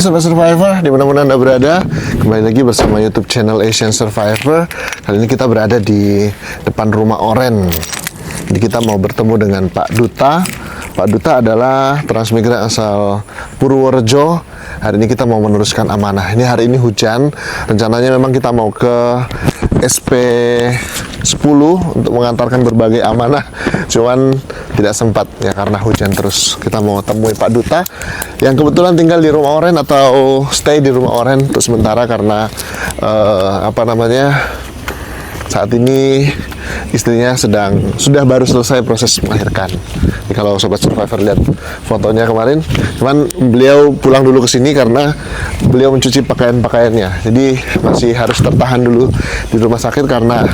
Sobat Survivor, dimanapun Anda berada, kembali lagi bersama YouTube channel Asian Survivor. Kali ini kita berada di depan rumah Oren. Jadi kita mau bertemu dengan Pak Duta. Pak Duta adalah transmigran asal Purworejo. Hari ini kita mau meneruskan amanah. Ini hari ini hujan. Rencananya memang kita mau ke SP 10 untuk mengantarkan berbagai amanah. Cuman tidak sempat ya karena hujan terus. Kita mau temui Pak Duta yang kebetulan tinggal di rumah Oren atau stay di rumah Oren untuk sementara karena saat ini istrinya sudah baru selesai proses melahirkan. Jadi kalau Sobat Survivor lihat fotonya kemarin, cuman beliau pulang dulu ke sini karena beliau mencuci pakaian-pakaiannya. Jadi masih harus tertahan dulu di rumah sakit karena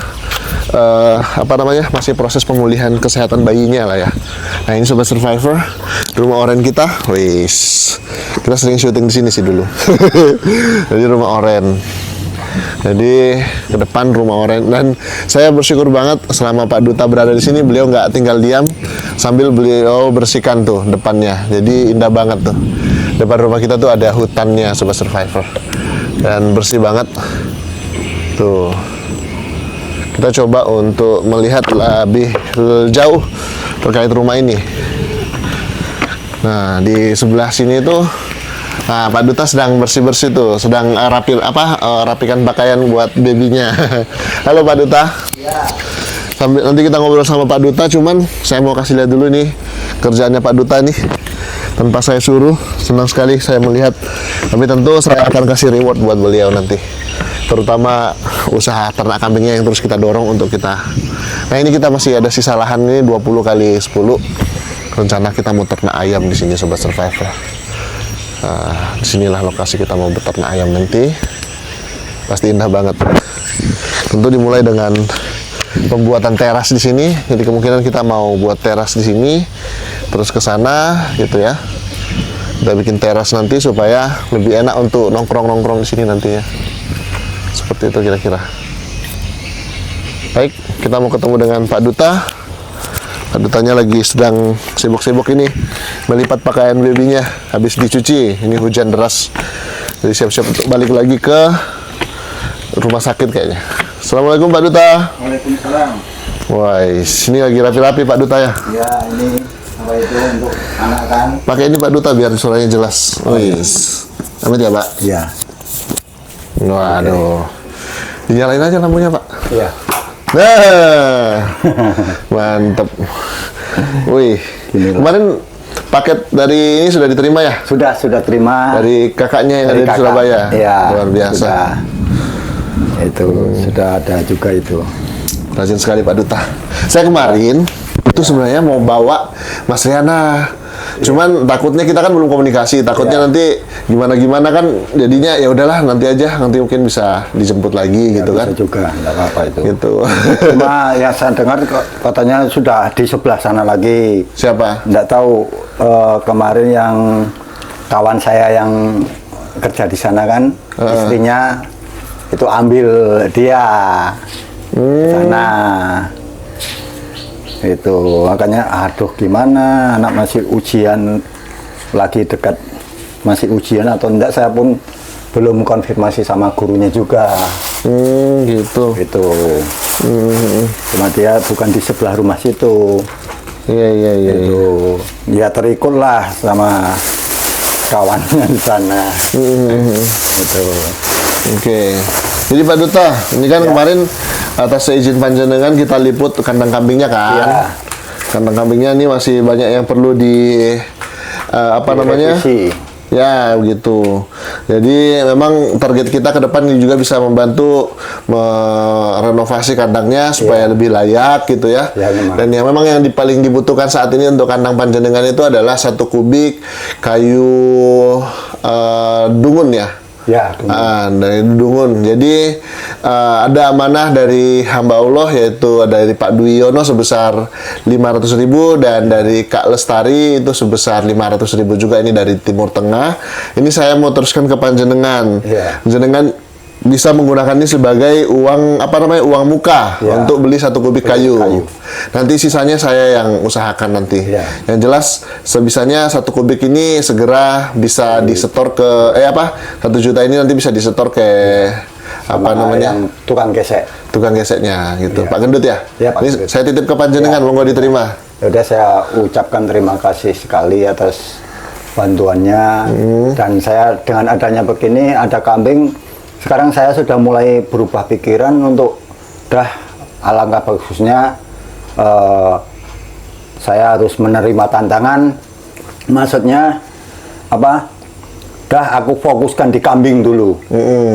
masih proses pemulihan kesehatan bayinya lah ya. Nah ini Sobat Survivor, rumah Oren kita, kita sering syuting di sini sih dulu. Jadi rumah Oren. Jadi ke depan rumah Oren, dan saya bersyukur banget selama Pak Duta berada di sini, beliau nggak tinggal diam sambil beliau bersihkan tuh depannya. Jadi indah banget tuh. Depan rumah kita tuh ada hutannya Sobat Survivor dan bersih banget tuh. Kita coba untuk melihat lebih jauh terkait rumah ini. Nah di sebelah sini tuh, nah, Pak Duta sedang bersih-bersih tuh, sedang rapikan pakaian buat babynya. Halo Pak Duta. Ya. Sambil nanti kita ngobrol sama Pak Duta, cuman saya mau kasih lihat dulu nih kerjaannya Pak Duta nih. Tanpa saya suruh, senang sekali saya melihat. Tapi tentu saya akan kasih reward buat beliau nanti. Terutama usaha ternak kambingnya yang terus kita dorong untuk kita. Nah ini kita masih ada sisa lahan ini 20 kali 10. Rencana kita mau ternak ayam di sini Sobat Survivor. Disinilah lokasi kita mau beternak ayam nanti. Pasti indah banget. Tentu dimulai dengan pembuatan teras di sini. Jadi kemungkinan kita mau buat teras di sini, terus ke sana gitu ya. Kita bikin teras nanti supaya lebih enak untuk nongkrong-nongkrong di sini nantinya. Seperti itu kira-kira. Baik, kita mau ketemu dengan Pak Duta. Pak Dutanya lagi sedang sibuk-sibuk ini melipat pakaian babynya habis dicuci. Ini hujan deras, jadi siap-siap untuk balik lagi ke rumah sakit kayaknya. Assalamualaikum Pak Duta. Waalaikumsalam. Wah, ini lagi rapi-rapi Pak Duta ya? Ya, ini apa itu untuk anak kan? Pakai ini Pak Duta biar suaranya jelas. Amin ya Pak? Iya. Waduh. Dinyalain aja lampunya Pak. Iya. Nah, mantep. Wih, kemarin paket dari ini sudah diterima ya? Sudah terima. Dari kakaknya yang ada di Surabaya? Iya. Luar biasa. Sudah. Itu sudah ada juga itu. Rajin sekali Pak Duta. Saya kemarin itu sebenarnya mau bawa Mas Riana. Cuman takutnya kita kan belum komunikasi, takutnya nanti gimana kan, jadinya ya udahlah nanti aja, nanti mungkin bisa dijemput lagi gitu kan. Juga enggak apa-apa itu. Gitu. Cuma yang saya dengar katanya sudah di sebelah sana lagi. Siapa? Enggak tahu, kemarin yang kawan saya yang kerja di sana kan, istrinya itu ambil dia sana. Itu makanya aduh gimana, anak masih ujian, lagi dekat masih ujian atau enggak, saya pun belum konfirmasi sama gurunya juga. Gitu. Itu cuma dia bukan di sebelah rumah situ. Iya. Itu ya terikut lah sama kawannya di sana. Itu. Oke. Jadi Pak Duta, ini kan kemarin atas izin panjenengan kita liput kandang kambingnya kan. Ya. Kandang kambingnya ini masih banyak yang perlu Direvisi. Ya, begitu. Jadi memang target kita ke depan ini juga bisa membantu merenovasi kandangnya supaya lebih layak gitu ya. Dan yang memang yang paling dibutuhkan saat ini untuk kandang panjenengan itu adalah 1 kubik kayu dungun ya. Ya, dari Dungun. Jadi ada amanah dari hamba Allah, yaitu dari Pak Duwiono sebesar 500.000 dan dari Kak Lestari itu sebesar 500.000 juga, ini dari Timur Tengah. Ini saya mau teruskan ke panjenengan. Panjenengan bisa menggunakan ini sebagai uang uang muka untuk beli 1 kubik kayu. Nanti sisanya saya yang usahakan nanti. Iya. Yang jelas sebisanya 1 kubik ini segera bisa disetor ke 1 juta ini nanti bisa disetor ke Sama yang tukang gesek. tukang geseknya gitu. Iya. Pak Gendut ya? Iya, Pak Ini Gendut. saya titip ke panjenengan, monggo diterima. Udah saya ucapkan terima kasih sekali atas bantuannya. Dan saya dengan adanya begini, ada kambing, sekarang saya sudah mulai berubah pikiran untuk alangkah bagusnya saya harus menerima tantangan. Maksudnya apa? Aku fokuskan di kambing dulu.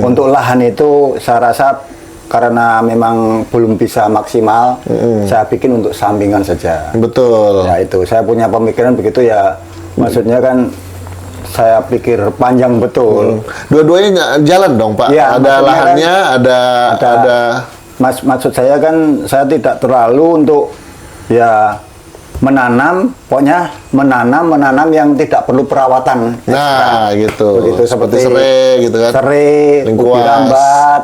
Untuk lahan itu saya rasa karena memang belum bisa maksimal, saya bikin untuk sampingan saja. Betul. Ya itu, saya punya pemikiran begitu ya. Maksudnya kan saya pikir panjang betul. Dua-duanya jalan dong, Pak. Ya, ada maksudnya lahannya, ada Maksud saya kan saya tidak terlalu untuk ya menanam, pokoknya menanam yang tidak perlu perawatan. nah gitu. Begitu Seperti seperti serai gitu kan. Serai, Lengkuas. ubi rambat,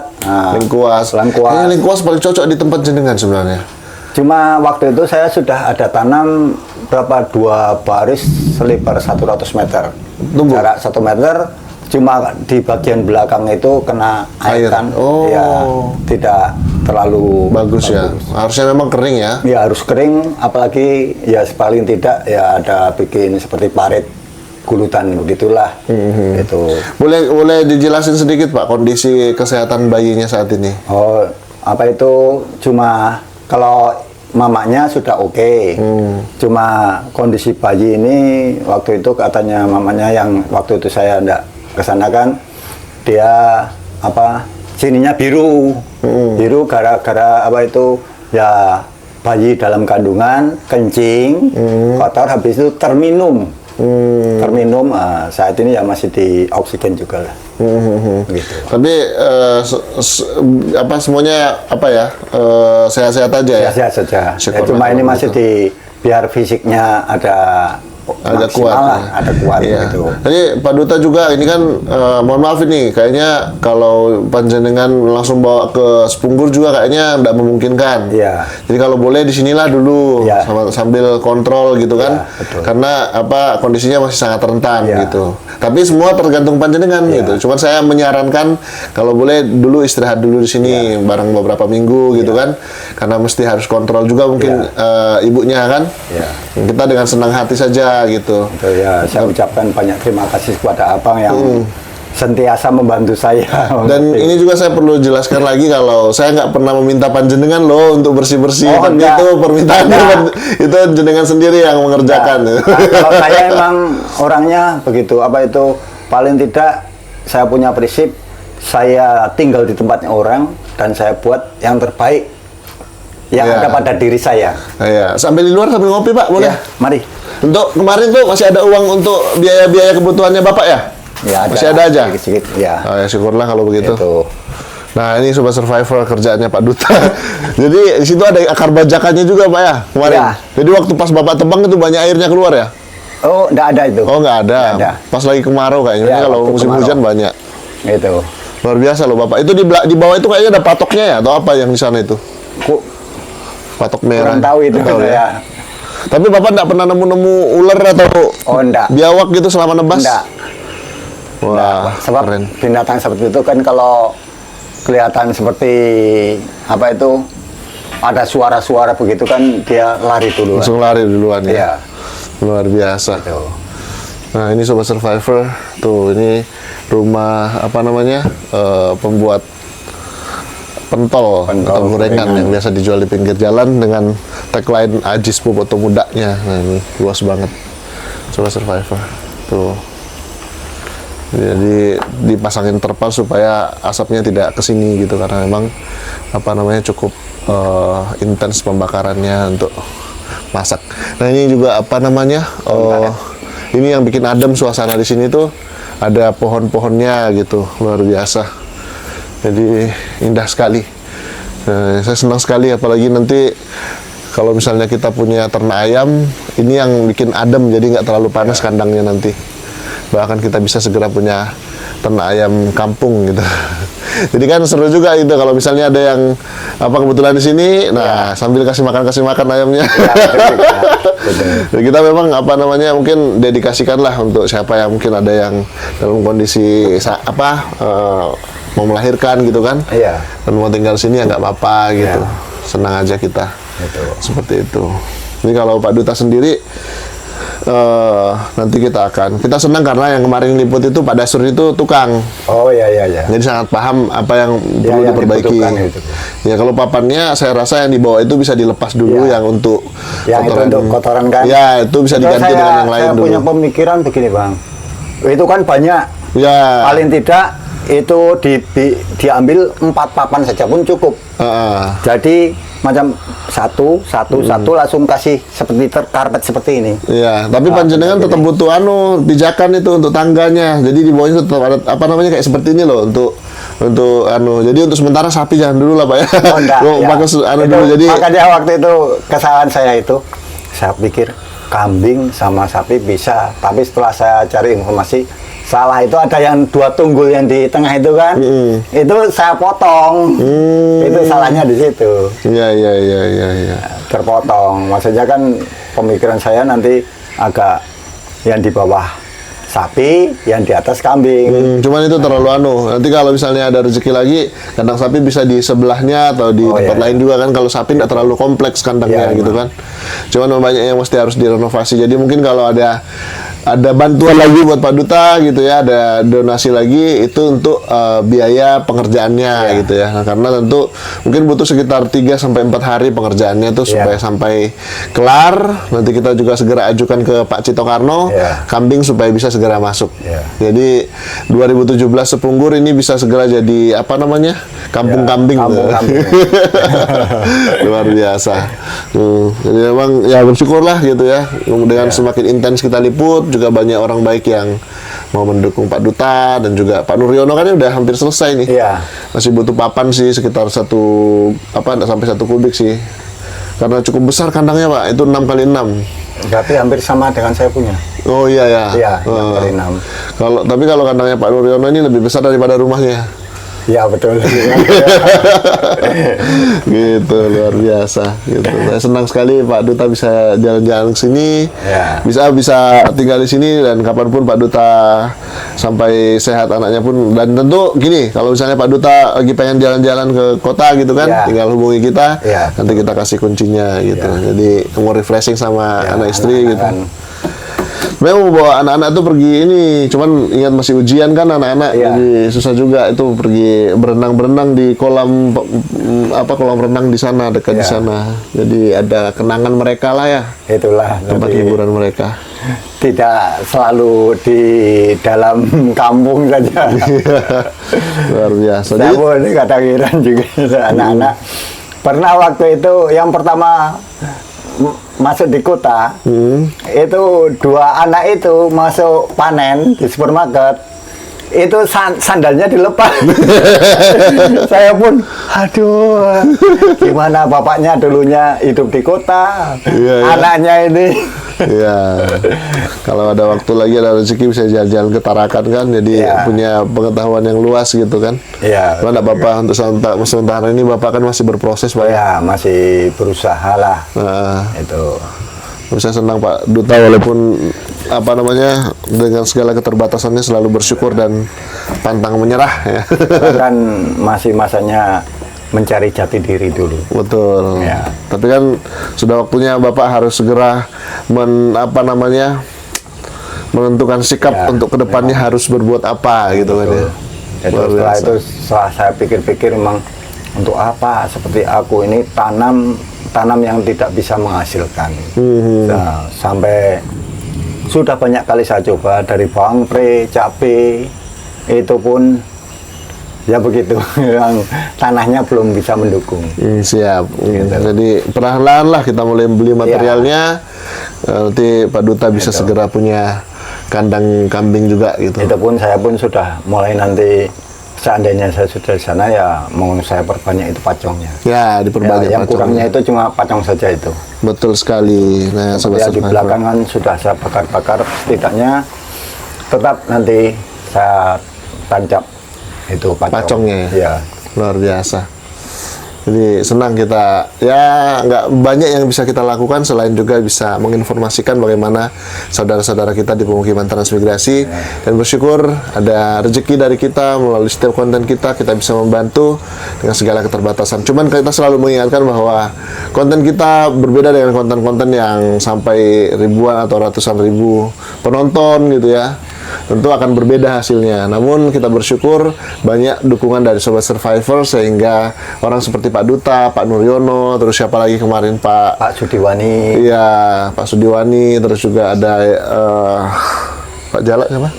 Lengkuas. lengkuas. Ini lengkuas paling cocok di tempat jenengan sebenarnya. Cuma waktu itu saya sudah ada tanam berapa 2 baris selebar 100 meter. Tunggu. Jarak 1 meter, cuma di bagian belakang itu kena air Air. kan. Oh. Ya, tidak terlalu Bagus ya. Harusnya memang kering ya. Ya harus kering, apalagi ya paling tidak ya ada bikin seperti parit gulutan begitulah. Itu. Boleh dijelasin sedikit Pak kondisi kesehatan bayinya saat ini? Oh, apa itu cuma kalau mamanya sudah oke. Cuma kondisi bayi ini waktu itu katanya mamanya yang waktu itu saya enggak kesana kan, dia apa sininya biru. Biru gara-gara apa itu ya bayi dalam kandungan kencing, kotor habis itu terminum. Terminum saat ini ya masih di oksigen juga lah. Gitu. Tapi semuanya sehat-sehat aja ya. Sehat saja. Ya, Syukurlah cuma ini kalau masih gitu. biar fisiknya ada kuat lah, ya. ada kuat Iya. gitu. Jadi Pak Duta juga ini kan mohon maaf ini kayaknya kalau panjenengan langsung bawa ke Sepunggur juga kayaknya nggak memungkinkan. Iya. Jadi kalau boleh di sinilah dulu Iya. sambil kontrol gitu kan. Iya, betul. Karena kondisinya masih sangat rentan Iya. gitu. Tapi semua tergantung panjenengan Iya. gitu. Cuman saya menyarankan kalau boleh dulu istirahat dulu di sini bareng beberapa minggu gitu kan. Karena mesti harus kontrol juga mungkin ibunya kan. Iya. Kita dengan senang hati saja gitu. Itu ya saya ucapkan banyak terima kasih kepada Abang yang sentiasa membantu saya. Dan ini juga saya perlu jelaskan lagi kalau saya nggak pernah meminta panjenengan loh untuk bersih-bersih. Oh, Tapi enggak. itu permintaannya itu jenengan sendiri yang mengerjakan. Nah, kalau saya emang orangnya begitu, apa itu paling tidak saya punya prinsip, saya tinggal di tempatnya orang dan saya buat yang terbaik yang Iya. ada pada diri saya. Iya, sambil di luar sambil ngopi Pak, boleh? Ya, mari. Untuk kemarin tuh masih ada uang untuk biaya-biaya kebutuhannya Bapak ya? Ya, Masih ada aja? Sedikit-sedikit, ya. Oh, ya syukurlah kalau begitu. Itu. Nah ini Sobat Survivor kerjaannya Pak Duta. Jadi di situ ada akar bajakannya juga Pak ya kemarin. Ya. Jadi waktu pas Bapak tebang itu banyak airnya keluar ya? Oh, enggak ada itu. Oh nggak ada. Nggak ada. Pas lagi kemarau kayaknya. Ya, Ini kalau waktu musim kemarau. hujan banyak. Itu. Luar biasa loh Bapak. Itu di bawah itu kayaknya ada patoknya ya atau apa yang di sana itu? Patok merah. Kurang tahu itu Nggak tahu saya. Tapi Bapak nggak pernah nemu ular atau Oh, enggak. biawak gitu selama nebas? Enggak. Wah, Sebab keren. binatang seperti itu kan kalau kelihatan seperti apa itu ada suara-suara begitu kan dia lari dulu. Langsung lari duluan ya. Iya. Luar biasa. Itu. Nah ini Sobat Survivor, tuh ini rumah apa namanya pembuat pentol atau gorengan yang biasa dijual di pinggir jalan dengan tagline Ajis Boboto mudanya. Nah ini luas banget Sobat Survivor. Tuh. Jadi dipasangin terpal supaya asapnya tidak kesini gitu karena memang apa namanya cukup intens pembakarannya untuk masak. Nah ini juga apa namanya ini yang bikin adem suasana di sini tuh ada pohon-pohonnya gitu luar biasa. Jadi indah sekali. Saya senang sekali apalagi nanti kalau misalnya kita punya ternak ayam ini yang bikin adem jadi nggak terlalu panas kandangnya nanti. Bahkan kita bisa segera punya ternak ayam kampung gitu. Jadi kan seru juga itu kalau misalnya ada yang apa kebetulan di sini, nah sambil kasih makan ayamnya. Ya, betul. Ya, kita memang apa namanya mungkin dedikasikan lah untuk siapa yang mungkin ada yang dalam kondisi mau melahirkan gitu kan, Iya. dan mau tinggal sini ya nggak apa-apa gitu, Iya. senang aja kita. Betul. Seperti itu. Ini kalau Pak Duta sendiri nanti kita senang karena yang kemarin liput itu Pak Dasur itu tukang. Oh ya. Jadi sangat paham apa yang Ya, perlu yang diperbaiki. dibutuhkan itu. Ya kalau papannya saya rasa yang dibawa itu bisa dilepas dulu Ya. yang untuk Yang itu untuk kotoran kan? Ya, itu bisa diganti dengan yang lain saya dulu. punya pemikiran begini Bang. Itu kan banyak. Ya. Paling tidak itu diambil 4 papan saja pun cukup. Jadi macam satu langsung kasih seperti karpet seperti ini. Iya, tapi panjenengan tetap butuh pijakan itu untuk tangganya. Jadi di bawahnya tetap ada apa namanya kayak seperti ini loh untuk jadi untuk sementara sapi jangan dulu lah Pak ya. Oh, enggak, ya. Pakai Itu, dulu jadi makanya waktu itu kesalahan saya itu saya pikir kambing sama sapi bisa, tapi setelah saya cari informasi salah, itu ada yang 2 tunggul yang di tengah itu kan, itu saya potong, itu salahnya di situ. Iya. Terpotong, maksudnya kan pemikiran saya nanti agak yang di bawah sapi, yang di atas kambing. Cuman itu terlalu nanti kalau misalnya ada rezeki lagi, kandang sapi bisa di sebelahnya atau di tempat lain juga kan. Kalau sapi tidak terlalu kompleks kandangnya gitu kan. Cuman banyak yang mesti harus direnovasi. Jadi mungkin kalau ada bantuan lagi buat Pak Duta gitu ya, ada donasi lagi itu untuk biaya pengerjaannya gitu ya. Nah, karena tentu mungkin butuh sekitar 3 sampai 4 hari pengerjaannya tuh supaya sampai kelar. Nanti kita juga segera ajukan ke Pak Cito Karno kambing supaya bisa segera masuk. Jadi 2017 Sepunggur ini bisa segera jadi apa namanya? Kampung kambing. Luar biasa. Jadi memang ya bersyukurlah gitu ya. Dengan semakin intens kita liput, juga banyak orang baik yang mau mendukung Pak Duta, dan juga Pak Nuryono kan udah hampir selesai nih. Iya. Masih butuh papan sih sekitar enggak sampai 1 kubik sih. Karena cukup besar kandangnya Pak, itu 6x6. Berarti hampir sama dengan saya punya. Oh iya ya. Iya, 6x6. Tapi kalau kandangnya Pak Nuryono ini lebih besar daripada rumahnya. Iya betul. Gitu, luar biasa gitu. Saya senang sekali Pak Duta bisa jalan-jalan ke sini. Bisa tinggal di sini, dan kapanpun Pak Duta sampai sehat anaknya pun. Dan tentu gini, kalau misalnya Pak Duta lagi pengen jalan-jalan ke kota gitu kan, tinggal hubungi kita. Nanti kita kasih kuncinya gitu. Jadi mau refreshing sama anak istri gitu. Memang mau bawa anak-anak tuh pergi ini, cuman ingat masih ujian kan anak-anak, jadi susah juga itu pergi berenang di kolam renang di sana, dekat di sana. Jadi ada kenangan mereka lah ya. Itulah tempat hiburan mereka. Tidak selalu di dalam kampung saja. Luar biasa. Saya pun kadang-kadang juga anak-anak. Pernah waktu itu yang pertama masuk di kota, itu 2 anak itu masuk panen di supermarket, itu sandalnya dilepas. Saya pun, aduh, gimana bapaknya dulunya hidup di kota, anaknya ini. Iya, kalau ada waktu lagi, ada rezeki bisa jalan-jalan ke Tarakan kan, jadi punya pengetahuan yang luas gitu kan. Iya. Cuma Bapak untuk sementara ini Bapak kan masih berproses Pak. Ya, masih berusaha lah. Itu. Saya senang Pak Duta walaupun apa namanya dengan segala keterbatasannya selalu bersyukur dan pantang menyerah ya. Kan masih masanya mencari jati diri dulu. Betul. Tapi kan sudah waktunya Bapak harus segera menentukan sikap untuk kedepannya harus berbuat apa gitu kan ya. Setelah saya pikir-pikir memang untuk apa, seperti aku ini tanam yang tidak bisa menghasilkan. Nah, sampai sudah banyak kali saya coba dari bawang pre, cabai, itu pun ya begitu, yang tanahnya belum bisa mendukung. Siap. Jadi perlahan-lahan lah kita mulai beli materialnya. Nanti Pak Duta bisa segera punya kandang kambing juga gitu. Itu pun saya pun sudah mulai nanti, seandainya saya sudah di sana ya mau saya perbanyak itu pacongnya. Ya, diperbanyak yang kurangnya itu cuma pacong saja itu. Betul sekali. Nah, di belakang kan sudah saya bakar-bakar, setidaknya tetap nanti saya tancap Itu pacongnya. Ya. Luar biasa. Jadi senang kita, ya nggak banyak yang bisa kita lakukan selain juga bisa menginformasikan bagaimana saudara-saudara kita di pemukiman transmigrasi, dan bersyukur ada rezeki dari kita melalui setiap konten kita bisa membantu dengan segala keterbatasan. Cuman kita selalu mengingatkan bahwa konten kita berbeda dengan konten-konten yang sampai ribuan atau ratusan ribu penonton gitu ya. Tentu akan berbeda hasilnya. Namun kita bersyukur banyak dukungan dari Sobat Survivor sehingga orang seperti Pak Duta, Pak Nuryono, terus siapa lagi kemarin Pak Sudiwani. Iya, Pak Sudiwani, terus juga ada Pak Jalak siapa?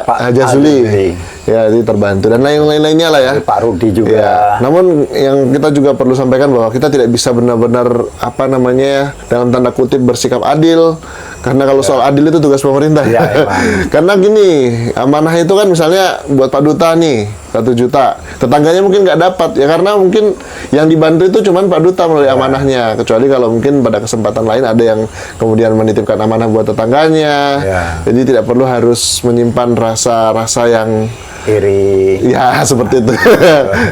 Pak Hajazuli. Ya, itu terbantu dan lain-lainnya lah ya. Pak Rudi juga. Ya. Namun yang kita juga perlu sampaikan bahwa kita tidak bisa benar-benar dalam tanda kutip bersikap adil, karena kalau soal adil itu tugas pemerintah. Ya, Karena gini, amanah itu kan misalnya buat Pak Duta nih 1 juta, tetangganya mungkin nggak dapat ya, karena mungkin yang dibantu itu cuman Pak Duta melalui amanahnya. Kecuali kalau mungkin pada kesempatan lain ada yang kemudian menitipkan amanah buat tetangganya. Jadi tidak perlu harus menyimpan rasa-rasa yang iri. Ya, seperti itu.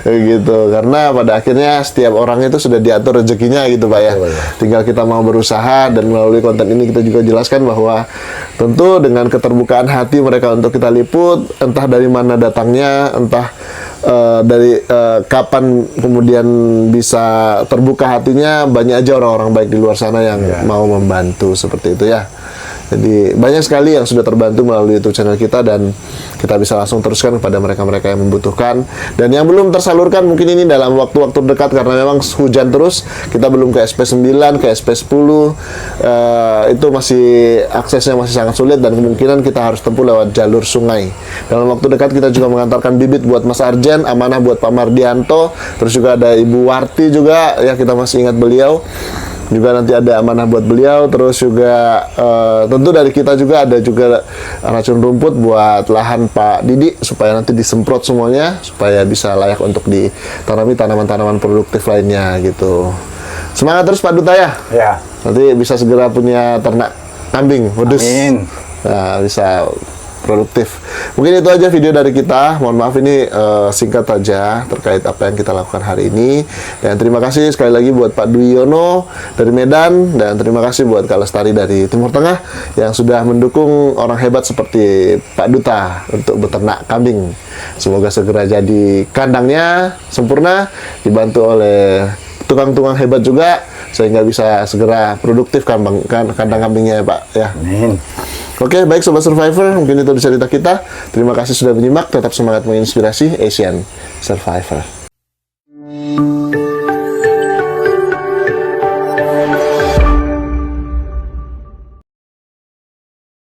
Gitu. Karena pada akhirnya setiap orang itu sudah diatur rezekinya gitu, Pak ya. Tinggal kita mau berusaha, dan melalui konten ini kita juga jelaskan bahwa tentu dengan keterbukaan hati mereka untuk kita liput, entah dari mana datangnya, entah dari kapan kemudian bisa terbuka hatinya, banyak aja orang-orang baik di luar sana yang mau membantu seperti itu ya. Jadi banyak sekali yang sudah terbantu melalui YouTube channel kita, dan kita bisa langsung teruskan kepada mereka-mereka yang membutuhkan. Dan yang belum tersalurkan mungkin ini dalam waktu-waktu dekat, karena memang hujan terus, kita belum ke SP9, ke SP10, itu masih aksesnya masih sangat sulit, dan kemungkinan kita harus tempuh lewat jalur sungai. Dalam waktu dekat kita juga mengantarkan bibit buat Mas Arjen, amanah buat Pak Mardianto, terus juga ada Ibu Warti juga, ya kita masih ingat beliau. Juga nanti ada amanah buat beliau, terus juga tentu dari kita juga ada juga racun rumput buat lahan Pak Didi supaya nanti disemprot semuanya supaya bisa layak untuk ditanami tanaman-tanaman produktif lainnya gitu. Semangat terus Pak Duta ya. Ya. Nanti bisa segera punya ternak kambing wedus. Amin. Nah, bisa produktif. Mungkin itu aja video dari kita. Mohon maaf ini singkat aja terkait apa yang kita lakukan hari ini. Dan terima kasih sekali lagi buat Pak Duyono dari Medan, dan terima kasih buat Kak Lestari dari Timur Tengah yang sudah mendukung orang hebat seperti Pak Duta untuk beternak kambing. Semoga segera jadi kandangnya sempurna, dibantu oleh tukang-tukang hebat juga, sehingga bisa segera produktif kandang kambingnya ya Pak ya. Amin. Oke, baik Sobat Survivor, mungkin itu cerita kita. Terima kasih sudah menyimak, tetap semangat menginspirasi Asian Survivor.